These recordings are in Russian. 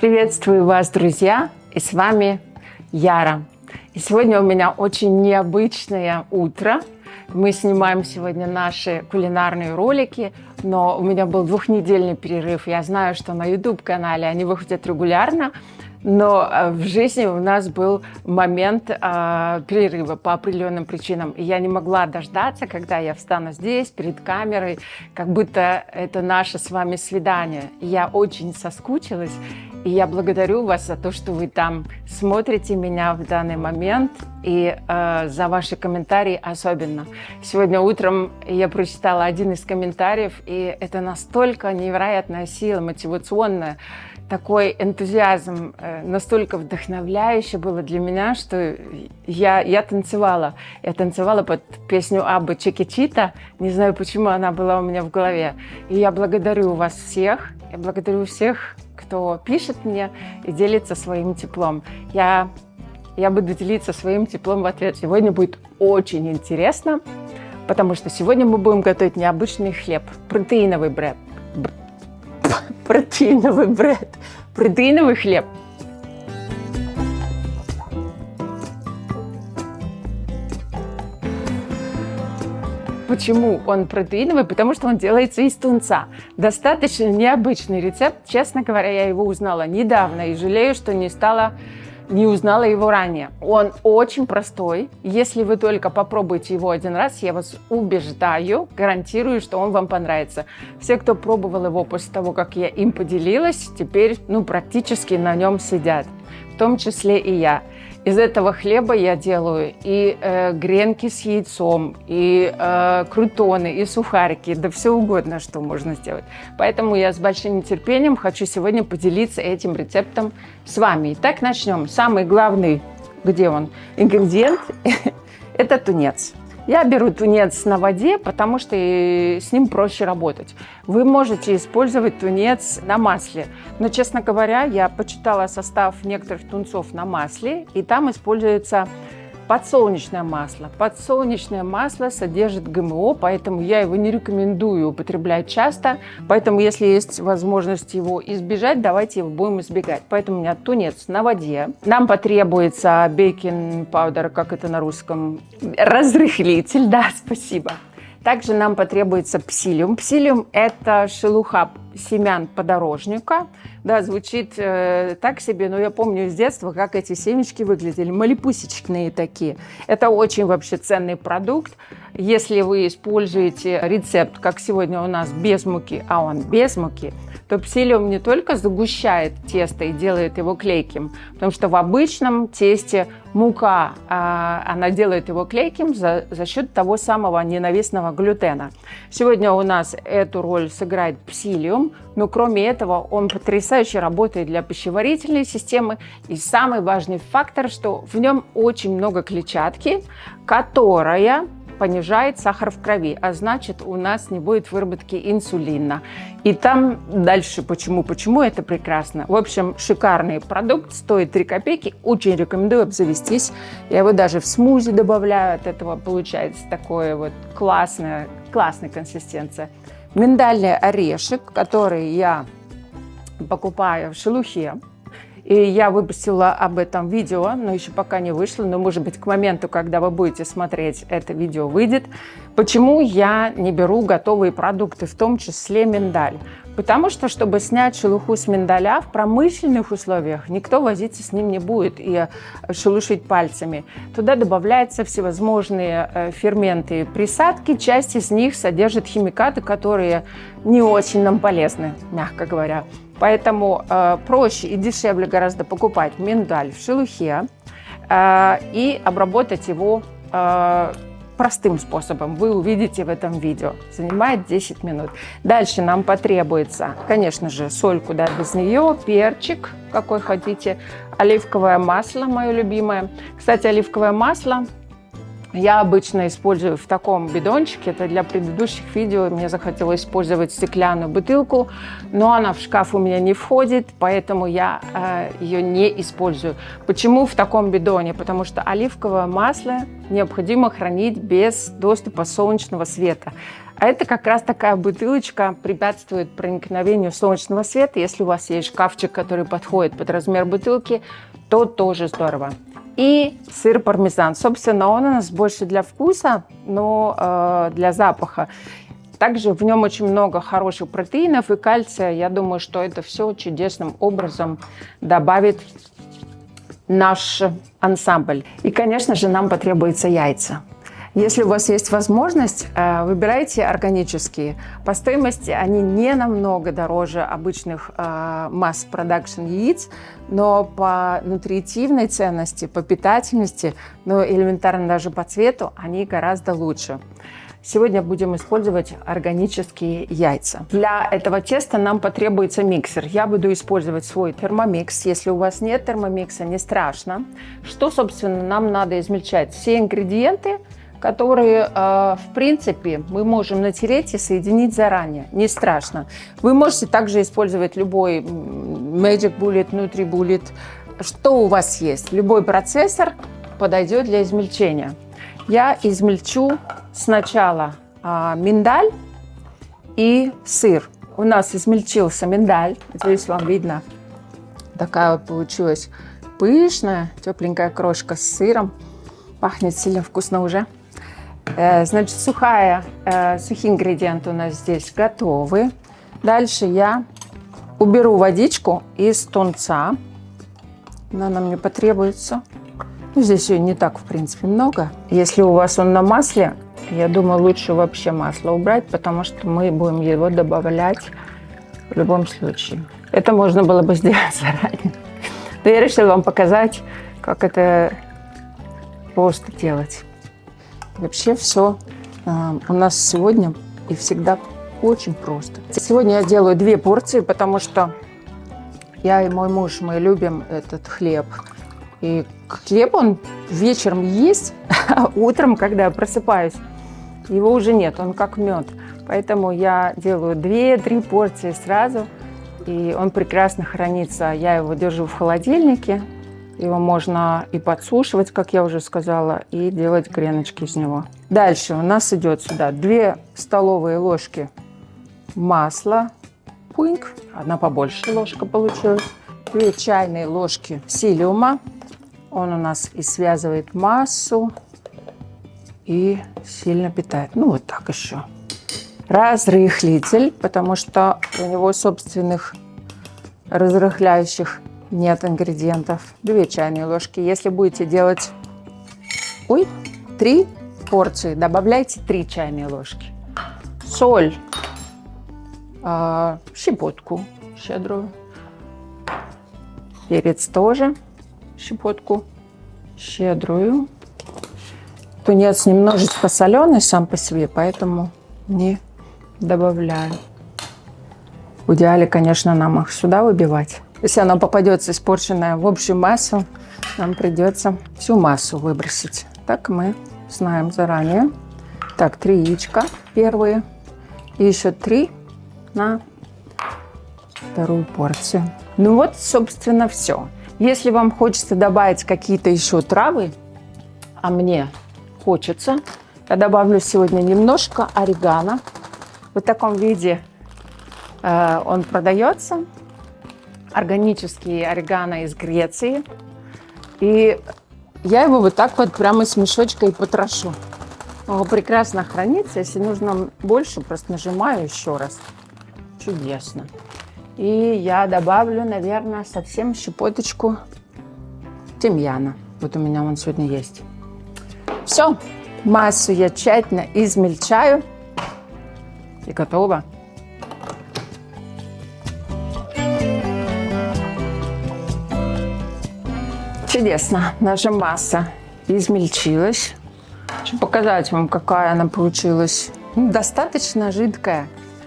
Приветствую вас, друзья, и с вами Яра. И сегодня у меня очень необычное утро. Мы снимаем сегодня наши кулинарные ролики, но у меня был двухнедельный перерыв. Я знаю, что на YouTube-канале они выходят регулярно, но в жизни у нас был момент перерыва по определенным причинам. И я не могла дождаться, когда я встану здесь, перед камерой, как будто это наше с вами свидание. И я очень соскучилась, и я благодарю вас за то, что вы там смотрите меня в данный момент, и за ваши комментарии особенно. Сегодня утром я прочитала один из комментариев, и это настолько невероятная сила, мотивационная, такой энтузиазм, настолько вдохновляюще было для меня, что я танцевала. Я танцевала под песню Аббы «Чикичита». Не знаю, почему она была у меня в голове. И я благодарю вас всех. Я благодарю всех, кто пишет мне и делится своим теплом. Я буду делиться своим теплом в ответ. Сегодня будет очень интересно, потому что сегодня мы будем готовить необычный хлеб. Протеиновый бред. Протеиновый хлеб. Почему он протеиновый? Потому что он делается из тунца. Достаточно необычный рецепт. Честно говоря, я его узнала недавно и жалею, что не узнала его ранее. Он очень простой. Если вы только попробуете его один раз, я вас убеждаю, гарантирую, что он вам понравится. Все, кто пробовал его после того, как я им поделилась, теперь практически на нем сидят. В том числе и я. Из этого хлеба я делаю и гренки с яйцом, и крутоны, и сухарики, да все угодно, что можно сделать. Поэтому я с большим нетерпением хочу сегодня поделиться этим рецептом с вами. Итак, начнем. Самый главный, ингредиент – это тунец. Я беру тунец на воде, потому что с ним проще работать. Вы можете использовать тунец на масле. Но, честно говоря, я почитала состав некоторых тунцов на масле, и там используется подсолнечное масло. Подсолнечное масло содержит ГМО, поэтому я его не рекомендую употреблять часто. Поэтому, если есть возможность его избежать, давайте его будем избегать. Поэтому у меня тунец на воде. Нам потребуется бейкинг-паудер, как это на русском, разрыхлитель, да, спасибо. Также нам потребуется псилиум. Псилиум – это шелуха семян подорожника. Да, звучит так себе, но я помню из детства, как эти семечки выглядели, малипусечные такие. Это очень вообще ценный продукт. Если вы используете рецепт, как сегодня у нас, без муки, а он без муки, то псилиум не только загущает тесто и делает его клейким, потому что в обычном тесте мука, она делает его клейким за счет того самого ненавистного глютена. Сегодня у нас эту роль сыграет псилиум, но кроме этого он потрясающе работает для пищеварительной системы. И самый важный фактор, что в нем очень много клетчатки, которая понижает сахар в крови, а значит, у нас не будет выработки инсулина. И там дальше почему это прекрасно. В общем, шикарный продукт, стоит 3 копейки, очень рекомендую обзавестись. Я его даже в смузи добавляю, от этого получается такое вот классная консистенция. Миндальный орешек, который я покупаю в шелухе. И я выпустила об этом видео, но еще пока не вышло, но, может быть, к моменту, когда вы будете смотреть, это видео выйдет. Почему я не беру готовые продукты, в том числе миндаль? Потому что, чтобы снять шелуху с миндаля, в промышленных условиях никто возиться с ним не будет и шелушить пальцами. Туда добавляются всевозможные ферменты и присадки. Часть из них содержит химикаты, которые не очень нам полезны, мягко говоря. Поэтому проще и дешевле гораздо покупать миндаль в шелухе и обработать его простым способом. Вы увидите в этом видео. Занимает 10 минут. Дальше нам потребуется, конечно же, соль, куда без нее, перчик, какой хотите, оливковое масло, мое любимое. Кстати, оливковое масло Я обычно использую в таком бидончике. Это для предыдущих видео. Мне захотелось использовать стеклянную бутылку, но она в шкаф у меня не входит, поэтому я ее не использую. Почему в таком бидоне? Потому что оливковое масло необходимо хранить без доступа солнечного света. А это как раз такая бутылочка препятствует проникновению солнечного света. Если у вас есть шкафчик, который подходит под размер бутылки, то тоже здорово. И сыр пармезан. Собственно, он у нас больше для вкуса, но для запаха. Также в нем очень много хороших протеинов и кальция. Я думаю, что это все чудесным образом добавит наш ансамбль. И, конечно же, нам потребуются яйца. Если у вас есть возможность, выбирайте органические. По стоимости они не намного дороже обычных масс-продакшн яиц, но по нутритивной ценности, по питательности, ну элементарно даже по цвету, они гораздо лучше. Сегодня будем использовать органические яйца. Для этого теста нам потребуется миксер. Я буду использовать свой термомикс. Если у вас нет термомикса, не страшно. Что, собственно, нам надо измельчать? Все ингредиенты, которые, в принципе, мы можем натереть и соединить заранее. Не страшно. Вы можете также использовать любой Magic Bullet, NutriBullet, что у вас есть. Любой процессор подойдет для измельчения. Я измельчу сначала миндаль и сыр. У нас измельчился миндаль. Здесь вам видно. Такая вот получилась пышная, тепленькая крошка с сыром. Пахнет сильно вкусно уже. Значит, сухие ингредиенты у нас здесь готовы. Дальше я уберу водичку из тунца. Она нам не потребуется. Ну, здесь ее не так, в принципе, много. Если у вас он на масле, я думаю, лучше вообще масло убрать, потому что мы будем его добавлять в любом случае. Это можно было бы сделать заранее. Но я решила вам показать, как это просто делать. Вообще все у нас сегодня и всегда очень просто. Сегодня я делаю 2 порции, потому что я и мой муж, мы любим этот хлеб. И хлеб он вечером есть, а утром, когда я просыпаюсь, его уже нет, он как мед. Поэтому я делаю 2-3 порции сразу, и он прекрасно хранится. Я его держу в холодильнике. Его можно и подсушивать, как я уже сказала, и делать греночки из него. Дальше у нас идет сюда 2 столовые ложки масла. Пуньк. Одна побольше ложка получилась. 2 чайные ложки psyllium. Он у нас и связывает массу, и сильно питает. Ну, вот так еще. Разрыхлитель, потому что у него собственных разрыхляющих нет ингредиентов. 2 чайные ложки. Если будете делать 3 порции, добавляйте 3 чайные ложки. Соль, щепотку щедрую. Перец тоже щепотку щедрую. Тунец немножечко соленый сам по себе, поэтому не добавляю. В идеале, конечно, нам их сюда выбивать. Если оно попадется испорченное в общую массу, нам придется всю массу выбросить. Так мы знаем заранее. Так, 3 яичка первые. И еще 3 на 2 порцию. Ну вот, собственно, все. Если вам хочется добавить какие-то еще травы, а мне хочется, я добавлю сегодня немножко орегано. В таком виде он продается. Органический орегано из Греции. И я его вот так вот прямо с мешочка и потрошу. Он прекрасно хранится. Если нужно больше, просто нажимаю еще раз. Чудесно. И я добавлю, наверное, совсем щепоточку тимьяна. Вот у меня он сегодня есть. Все. Массу я тщательно измельчаю. И готово. Чудесно. Наша масса измельчилась. Хочу показать вам, какая она получилась. Достаточно жидкая.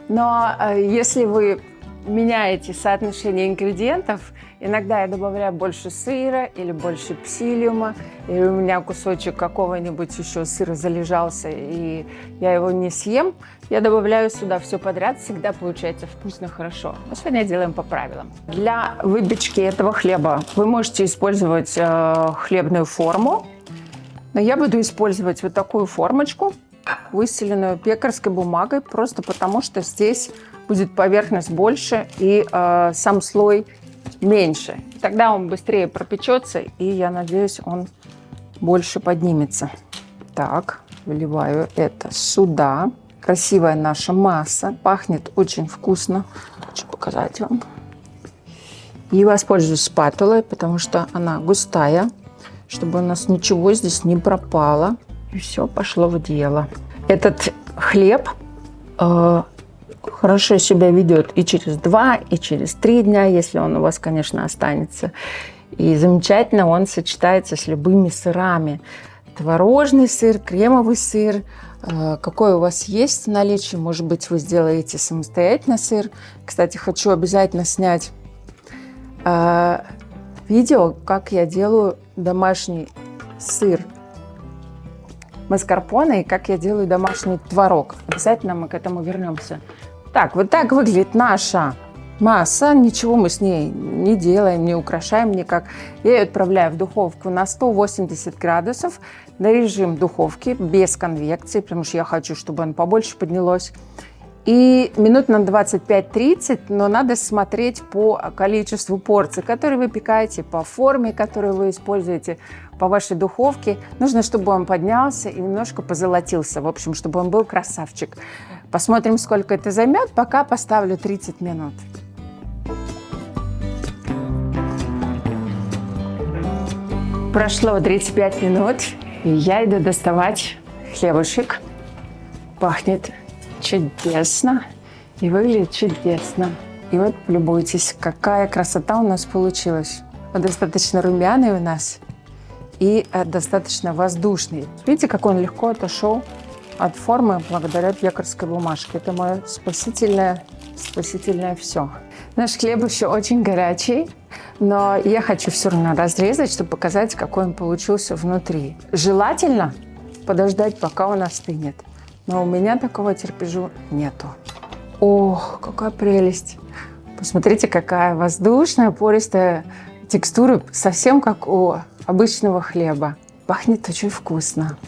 Но если вы меняете соотношение ингредиентов, иногда я добавляю больше сыра или больше псилиума, или у меня кусочек какого-нибудь еще сыра залежался, и я его не съем, я добавляю сюда все подряд, всегда получается вкусно, хорошо. Но сегодня делаем по правилам. Для выпечки этого хлеба вы можете использовать хлебную форму, но я буду использовать вот такую формочку, выстеленную пекарской бумагой, просто потому что здесь будет поверхность больше и сам слой меньше. Тогда он быстрее пропечется, и я надеюсь, он больше поднимется. Так, выливаю это сюда. Красивая наша масса, пахнет очень вкусно. Хочу показать вам. И воспользуюсь спатулой, потому что она густая, чтобы у нас ничего здесь не пропало. И все пошло в дело. Этот хлеб хорошо себя ведет и через 2, и через 3 дня, если он у вас, конечно, останется. И замечательно он сочетается с любыми сырами. Творожный сыр, кремовый сыр, какой у вас есть в наличии. Может быть, вы сделаете самостоятельно сыр. Кстати, хочу обязательно снять видео, как я делаю домашний сыр маскарпоне и как я делаю домашний творог. Обязательно мы к этому вернемся. Так, вот так выглядит наша масса. Ничего мы с ней не делаем, не украшаем никак. Я ее отправляю в духовку на 180 градусов на режим духовки без конвекции, потому что я хочу, чтобы оно побольше поднялось. И минут на 25-30, но надо смотреть по количеству порций, которые вы пекаете, по форме, которую вы используете, по вашей духовке. Нужно, чтобы он поднялся и немножко позолотился. В общем, чтобы он был красавчик. Посмотрим, сколько это займет. Пока поставлю 30 минут. Прошло 35 минут, и я иду доставать хлебушек. Пахнет чудесно и выглядит чудесно. И вот любуйтесь, какая красота у нас получилась. Он достаточно румяный у нас и достаточно воздушный. Видите, как он легко отошел от формы благодаря пекарской бумажке. Это мое спасительное все. Наш хлеб еще очень горячий, но я хочу все равно разрезать, чтобы показать, какой он получился внутри. Желательно подождать, пока он остынет. Но у меня такого терпежу нету. Ох, какая прелесть! Посмотрите, какая воздушная, пористая текстура, совсем как у обычного хлеба. Пахнет очень вкусно.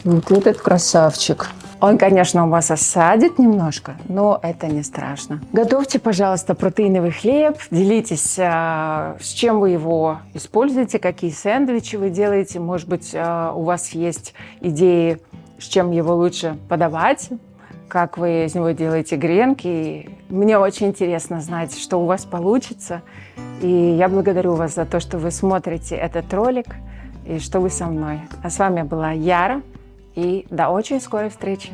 Вот этот красавчик. Он, конечно, у вас осадит немножко, но это не страшно. Готовьте, пожалуйста, протеиновый хлеб. Делитесь, с чем вы его используете, какие сэндвичи вы делаете. Может быть, у вас есть идеи, с чем его лучше подавать, как вы из него делаете гренки. Мне очень интересно знать, что у вас получится. И я благодарю вас за то, что вы смотрите этот ролик и что вы со мной. А с вами была Яра. И до очень скорой встречи.